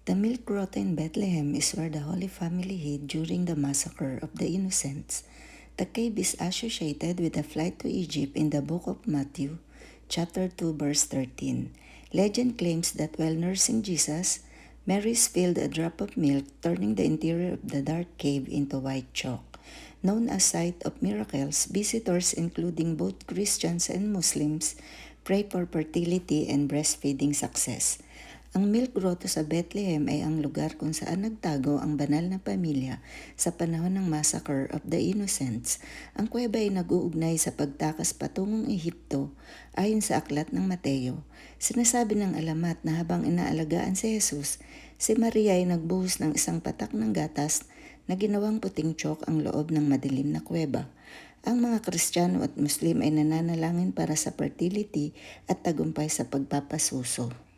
The milk grotto in Bethlehem is where the Holy Family hid during the massacre of the innocents. The cave is associated with the flight to Egypt in the book of Matthew, chapter 2, verse 13. Legend claims that while nursing Jesus, Mary spilled a drop of milk, turning the interior of the dark cave into white chalk. Known as Site of Miracles, visitors, including both Christians and Muslims, pray for fertility and breastfeeding success. Ang milk grotto sa Bethlehem ay ang lugar kung saan nagtago ang banal na pamilya sa panahon ng Massacre of the Innocents. Ang kuweba ay nag-uugnay sa pagtakas patungong Ehipto ayon sa aklat ng Mateo. Sinasabi ng alamat na habang inaalagaan si Jesus, si Maria ay nagbuhos ng isang patak ng gatas na ginawang puting chalk ang loob ng madilim na kuweba. Ang mga Kristiyano at Muslim ay nananalangin para sa fertility at tagumpay sa pagpapasuso.